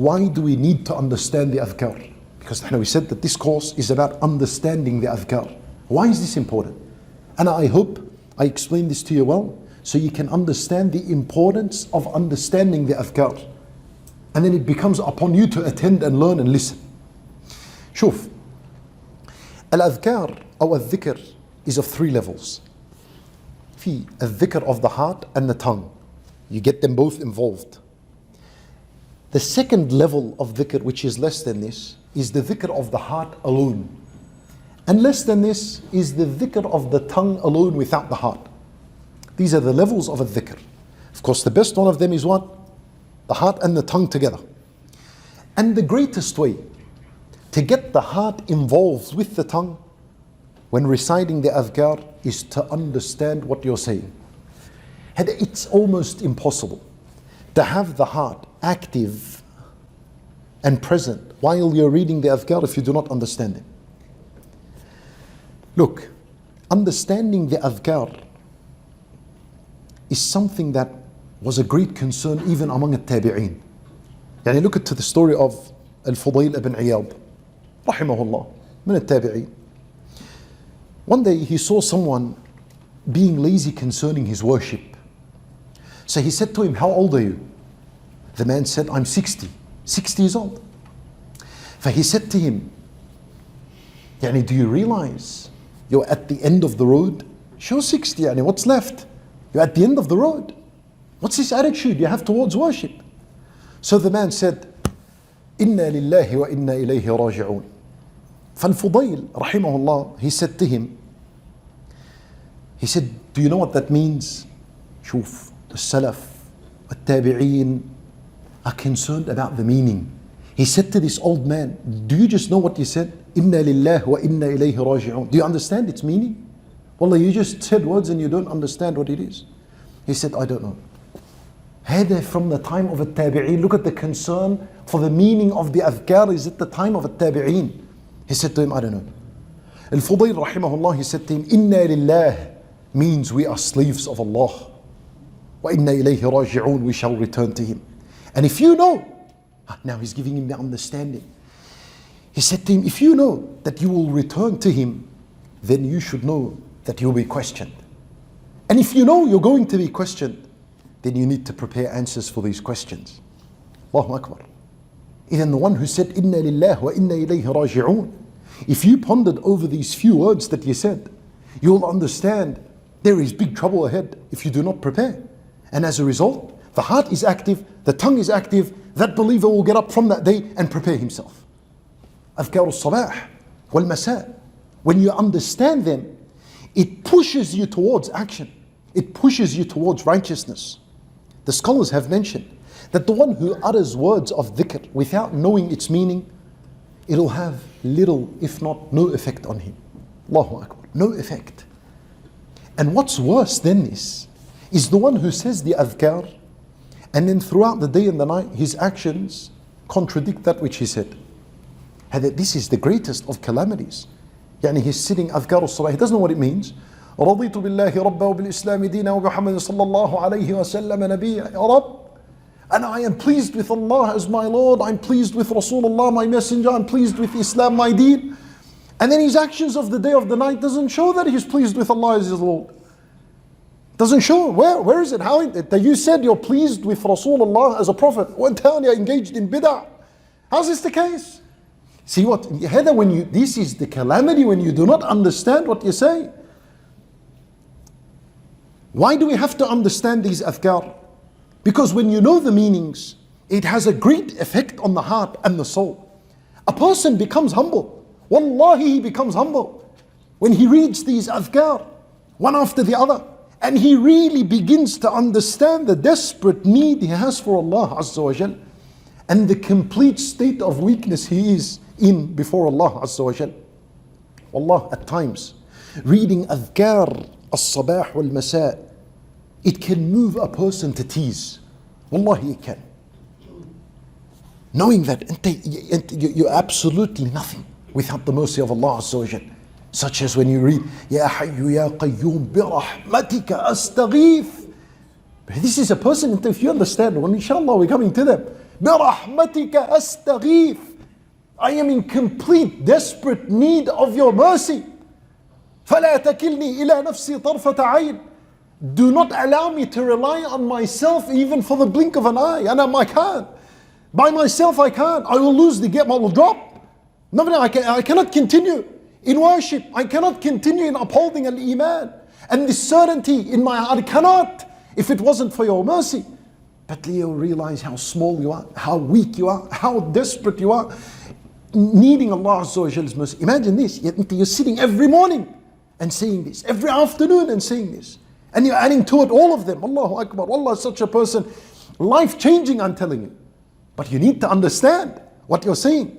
why do we need to understand the Athkaar? Because we said that this course is about understanding the Athkaar. Why is this important? And I hope I explained this to you well, so you can understand the importance of understanding the Athkaar. And then it becomes upon you to attend and learn and listen. شوف, الأذكار أو الذكر is of three levels. في الذكر of the heart and the tongue. You get them both involved. The second level of dhikr, which is less than this, is the dhikr of the heart alone. And less than this is the dhikr of the tongue alone without the heart. These are the levels of a dhikr. Of course, the best one of them is what? The heart and the tongue together. And the greatest way to get the heart involved with the tongue when reciting the adhkar is to understand what you're saying. And it's almost impossible to have the heart active and present while you're reading the adhkar if you do not understand it. Look, understanding the adhkar is something that was a great concern even among التابعين. يعني look at the story of الفضيل ibn Iyad رحمه الله من التابعين. One day he saw someone being lazy concerning his worship. So he said to him, how old are you? The man said, I'm 60 years old. So he said to him, يعني, do you realize you're at the end of the road? Sure, 60, يعني, what's left? You're at the end of the road. What's this attitude you have towards worship? So the man said, إِنَّا لِلَّهِ وَإِنَّا إِلَيْهِ رَاجِعُونَ. فالفضيل رحمه الله, he said to him, he said, do you know what that means? شوف, the Salaf, the Tabi'een are concerned about the meaning. He said to this old man, do you just know what you said? إِنَّا لِلَّهِ وَإِنَّا إِلَيْهِ رَاجِعُونَ. Do you understand its meaning? Wallah, you just said words and you don't understand what it is. He said, I don't know. هذا from the time of التابعين. Look at the concern for the meaning of the adhkar is at the time of التابعين. He said to him, I don't know. Al-Fudayl rahimahullah, he said to him, إِنَّا لِلَّهِ means we are slaves of Allah. وَإِنَّا إِلَيْهِ رَاجِعُونَ, we shall return to Him. And if you know, now he's giving him the understanding. He said to him, if you know that you will return to Him, then you should know that you'll be questioned. And if you know you're going to be questioned, then you need to prepare answers for these questions. Allahu Akbar. Even the one who said, إِنَّا لِلَّهِ وَإِنَّا إِلَيْهِ رَاجِعُونَ, if you pondered over these few words that you said, you'll understand there is big trouble ahead if you do not prepare. And as a result, the heart is active, the tongue is active, that believer will get up from that day and prepare himself. Athkaar al-sabah wal-masa. When you understand them, it pushes you towards action. It pushes you towards righteousness. The scholars have mentioned that the one who utters words of dhikr without knowing its meaning, it'll have little, if not no effect on him. Allahu Akbar. No effect. And what's worse than this is the one who says the adhkar and then throughout the day and the night his actions contradict that which he said. And that this is the greatest of calamities. Yani he's sitting adhkar al-sabah, he doesn't know what it means. رضيت بالله ربا وبالإسلام دينا وبمحمد صلى الله عليه وسلم نبيا. يا رب, and I am pleased with Allah as my Lord, I'm pleased with Rasulullah my messenger, I'm pleased with Islam my deen. And then his actions of the day of the night doesn't show that he's pleased with Allah as his Lord. Doesn't show. Where is it? How that you said you're pleased with Rasulullah as a prophet, one time you're engaged in bid'ah. How's this the case? See what? This is the calamity when you do not understand what you say. Why do we have to understand these adhkar? Because when you know the meanings, it has a great effect on the heart and the soul. A person becomes humble. Wallahi, he becomes humble when he reads these adhkar, one after the other. And he really begins to understand the desperate need he has for Allah Azza wa Jal and the complete state of weakness he is in before Allah Azza wa Jal. Wallah, at times, reading adhkar al-sabah wal-masa, it can move a person to tears. Wallahi, it can. Knowing that you're absolutely nothing without the mercy of Allah Azza wa Jal. Such as when you read, Ya Hayyu Ya Qayyum bi rahmatika astaghith. This is a person, if you understand, well, inshallah we're coming to them. برحمتك أستغيث. I am in complete desperate need of your mercy. فلا تكلني إلى نفسي طرفة عين. Do not allow me to rely on myself even for the blink of an eye. And I can't. By myself I can't. I will lose the game. I will drop. No, I cannot continue in worship. I cannot continue in upholding al-Iman. And the certainty in my heart, I cannot if it wasn't for your mercy. But Leo, realize how small you are, how weak you are, how desperate you are, needing Allah Azza wa Jall's mercy. Imagine this, you're sitting every morning and saying this, every afternoon and saying this. And you're adding to it all of them. Allahu Akbar, Allah is such a person, life changing, I'm telling you. But you need to understand what you're saying.